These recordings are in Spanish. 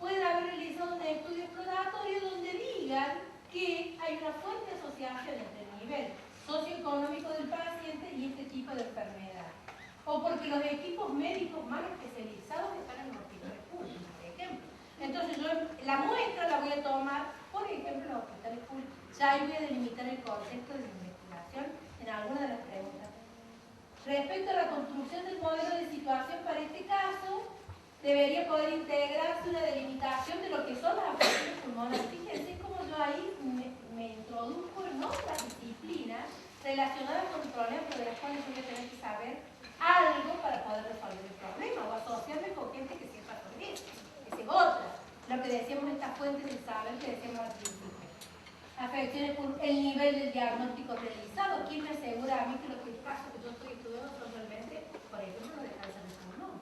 pueden haber realizado un estudio exploratorio donde digan que hay una fuerte asociación entre el nivel socioeconómico del paciente y este tipo de enfermedad. O porque los equipos médicos mal especializados están en los hospitales públicos, por ejemplo. Entonces yo la muestra la voy a tomar, por ejemplo, en los hospitales públicos. Ya ahí voy a delimitar el contexto de la investigación en alguna de las preguntas. Respecto a la construcción del modelo de situación para este caso, debería poder integrarse una delimitación de lo que son las afecciones pulmonares. Fíjense cómo yo ahí me introduzco en otras disciplinas relacionadas con el problema, pero de las cuales yo voy a tener que saber algo para poder resolver el problema o asociarme con gente que sepa sobre eso. Esa es otra. Lo que decíamos, estas fuentes del saber que decíamos al principio. Afecciones por el nivel del diagnóstico realizado. ¿Quién me asegura a mí que los casos que yo estoy estudiando son realmente, por ejemplo, los de cáncer de pulmón?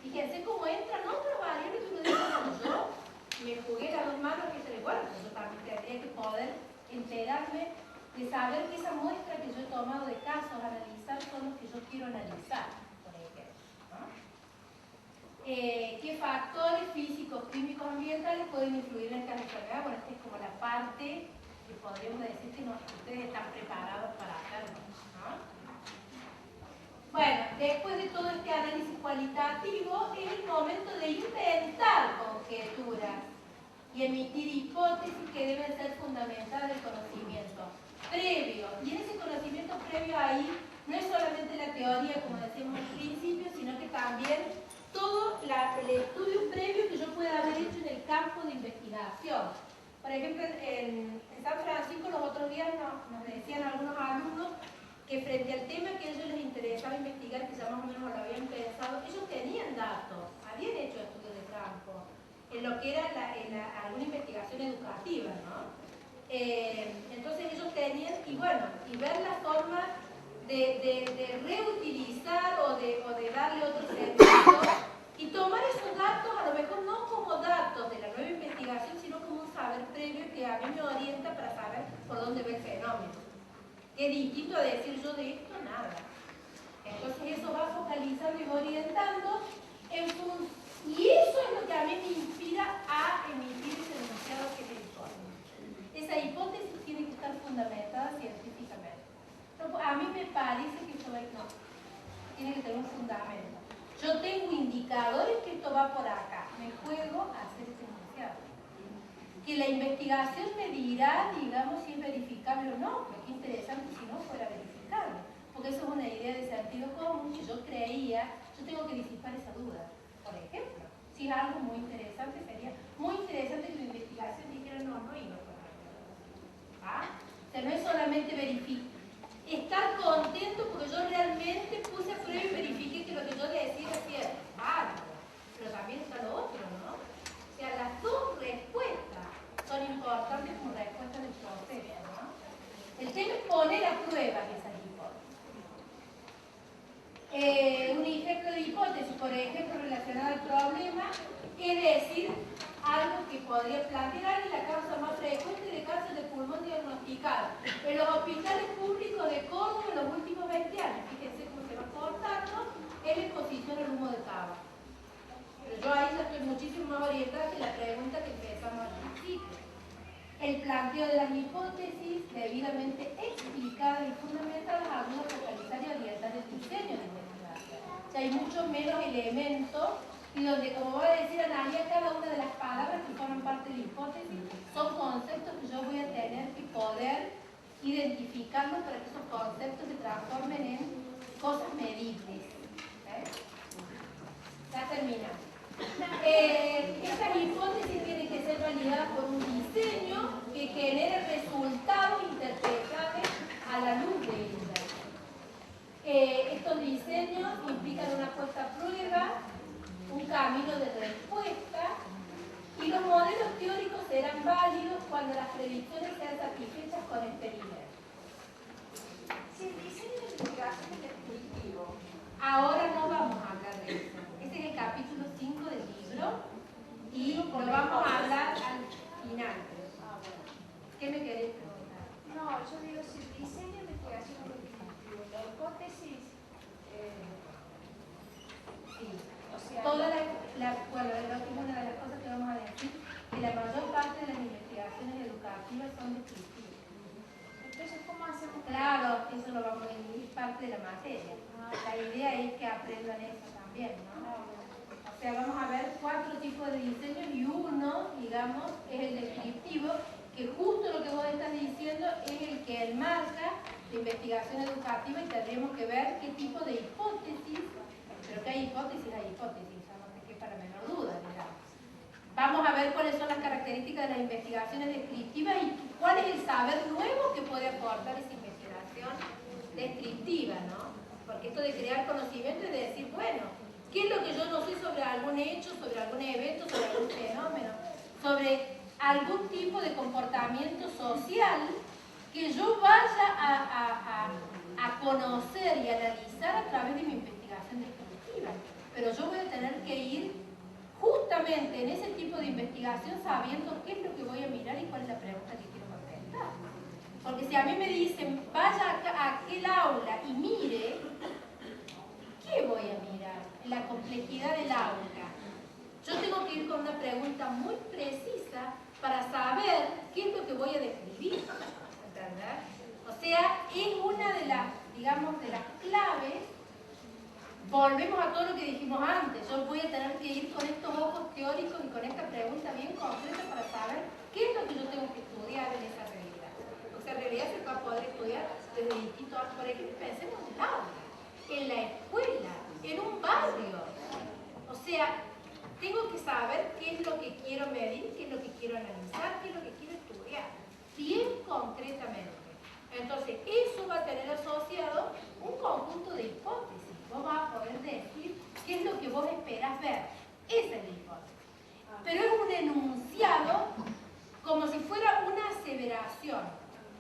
Fíjense cómo entran otras variables que uno dice, bueno, yo me jugué las dos manos que se le guardan. Yo también tendría que poder enterarme de saber que esa muestra que yo he tomado de casos a analizar son los que yo quiero analizar, por ejemplo, ¿no? ¿Qué factores físicos, químicos, ambientales pueden influir en esta enfermedad? Bueno, esta es como la parte que podríamos decir que ustedes están preparados para hacerlo, ¿no? Bueno, después de todo este análisis cualitativo, es el momento de inventar conjeturas y emitir hipótesis que deben ser fundamentadas en el conocimiento previo. Y en ese conocimiento previo ahí no es solamente la teoría, como decíamos al principio, sino que también todo el estudio previo que yo pueda haber hecho en el campo de investigación. Por ejemplo, en San Francisco los otros días nos decían algunos alumnos que frente al tema que a ellos les interesaba investigar, que ya más o menos lo habían pensado, ellos tenían datos, habían hecho estudios de campo, en lo que era alguna investigación educativa, ¿no? Entonces ellos tenían, y bueno, y ver la forma de reutilizar o de darle otro sentido y tomar esos datos, a lo mejor no como datos de la nueva investigación, sino como un saber previo que a mí me orienta para saber por dónde va el fenómeno. Es distinto a decir yo de esto nada. Entonces eso va focalizando y orientando y eso es lo que a mí me inspira a emitir ese enunciado que es el informe. Esa hipótesis tiene que estar fundamentada científicamente. A mí me parece que esto tiene que tener un fundamento. Yo tengo indicadores que esto va por acá. Me juego a hacer ese enunciado. Que la investigación me dirá, digamos, si es verificable o no, pero qué interesante si no fuera verificable, porque eso es una idea de sentido común que yo creía, yo tengo que disipar esa duda. Por ejemplo, si es algo muy interesante, sería muy interesante que la investigación dijera no y no fuera. ¿Ah? O sea, no es solamente verificar, estar contento porque yo realmente puse a prueba y verifiqué que lo que yo decía era cierto. Pero también está lo otro, ¿no? O sea, las dos respuestas son importantes como respuestas del proceso, ¿no? El tema es poner a prueba esas hipótesis. Un ejemplo de hipótesis, por ejemplo, relacionada al problema, es decir, algo que podría plantear la causa más frecuente de cáncer de pulmón diagnosticado en los hospitales públicos de Córdoba en los últimos 20 años. Fíjense cómo se va cortando, es la exposición al humo de tabaco. Pero yo ahí ya estoy muchísimo más orientada que la pregunta que empezamos al principio. El planteo de las hipótesis debidamente explicadas y fundamentadas ayuda a focalizar y orientar el diseño de investigación. O sea, hay muchos menos elementos y donde, como va a decir Analia, cada una de las palabras que forman parte de la hipótesis son conceptos que yo voy a tener que poder identificarlos para que esos conceptos se transformen en cosas medibles. Ya terminamos. Estas hipótesis tienen que ser validadas por un diseño que genere resultados interpretables a la luz de ellas. Estos diseños implican una puesta a prueba, un camino de respuesta, y los modelos teóricos serán válidos cuando las predicciones sean satisfechas con experimentos. Si el diseño de investigación es descriptivo, ahora no vamos a hablar de eso. Este es el capítulo 5 del libro y lo vamos a hablar al final. ¿Qué me querés preguntar? No, yo digo, si el diseño de investigación es descriptivo, la hipótesis, sí. o sea, Toda bueno, es una de las cosas que vamos a decir. la mayor parte de las investigaciones educativas son descriptivas. Entonces, ¿cómo hacemos? Claro, eso lo vamos a incluir parte de la materia. La idea es que aprendan eso también, ¿no? O sea, vamos a ver 4 tipos de diseños y uno, digamos, es el descriptivo, que justo lo que vos estás diciendo es el que enmarca la investigación educativa y tendríamos que ver qué tipo de hipótesis, pero que hay hipótesis, ya no te quepa la menor duda, digamos. Vamos a ver cuáles son las características de las investigaciones descriptivas y cuál es el saber nuevo que puede aportar esa investigación descriptiva, ¿no? Porque esto de crear conocimiento es de decir, bueno, ¿qué es lo que yo no sé sobre algún hecho, sobre algún evento, sobre algún fenómeno, sobre algún tipo de comportamiento social que yo vaya a conocer y analizar a través de mi investigación descriptiva? Pero yo voy a tener que ir justamente en ese tipo de investigación sabiendo qué es lo que voy a mirar y cuál es la pregunta que quiero contestar. Porque si a mí me dicen, vaya a aquel aula y mire, ¿qué voy a mirar? La complejidad del aula. Yo tengo que ir con una pregunta muy precisa para saber qué es lo que voy a describir. ¿Entendés? O sea, es una de las, digamos, de las claves. Volvemos a todo lo que dijimos antes. Yo voy a tener que ir con estos ojos teóricos y con esta pregunta bien concreta para saber qué es lo que yo tengo que estudiar en esa realidad. O sea, en realidad se va a poder estudiar desde distintos ángulos. Por ejemplo, pensemos en el aula, en la escuela, en un barrio. O sea, tengo que saber qué es lo que quiero medir, qué es lo que quiero analizar, qué es lo que quiero estudiar, bien concretamente. Entonces, eso va a tener asociado un conjunto de hipótesis. Vos vas a poder decir qué es lo que vos esperás ver. Esa es la hipótesis. Pero es un enunciado como si fuera una aseveración.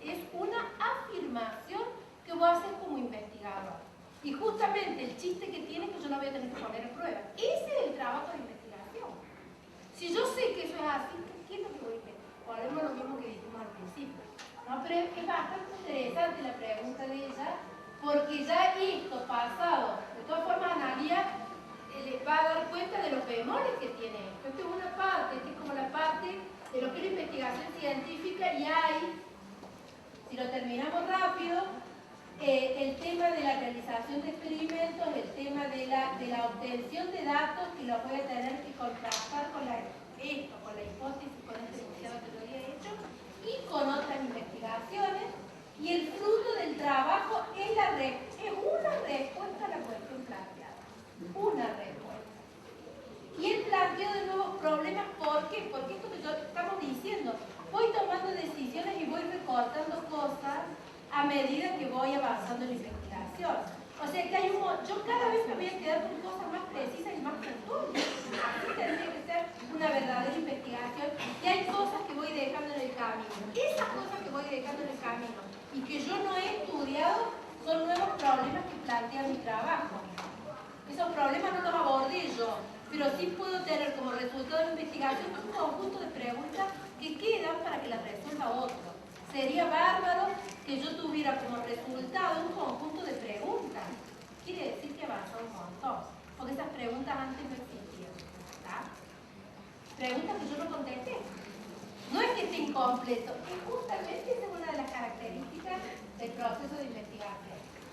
Es una afirmación que vos haces como investigador. Y justamente el chiste que tiene es que yo no voy a tener que poner en prueba. Ese es el trabajo de investigación. Si yo sé que eso es así, ¿qué es lo que voy a investigar? Ponemos lo mismo que dijimos al principio. No, pero es bastante interesante la pregunta de ella, porque ya esto pasado, de todas formas Analía les va a dar cuenta de los bemoles que tiene esto. Esta es una parte, esta es como la parte de lo que es la investigación científica y hay, si lo terminamos rápido, el tema de la realización de experimentos, el tema de la obtención de datos que los voy a tener que contrastar con la hipótesis, con este enunciado que yo había hecho y con otras investigaciones, y el fruto del trabajo es una respuesta a la cuestión planteada, una respuesta. Y el planteo de nuevos problemas, ¿por qué? Porque esto que estamos diciendo, voy tomando decisiones y voy recortando cosas a medida que voy avanzando en la investigación. O sea que yo cada vez me voy a quedar con cosas más precisas y más puntuales. Así tendría que ser una verdadera investigación y hay cosas que voy dejando en el camino. Esas cosas que voy dejando en el camino y que yo no he estudiado son nuevos problemas que plantea mi trabajo. Esos problemas no los abordé yo, pero sí puedo tener como resultado de mi investigación un conjunto de preguntas que quedan para que las resuelva otro. Sería bárbaro que yo tuviera como resultado un conjunto de preguntas. Quiere decir que avanzó un montón, porque esas preguntas antes no existían. ¿Está? Preguntas que yo no contesté. No es que esté incompleto, es justamente esa es una de las características del proceso de investigación.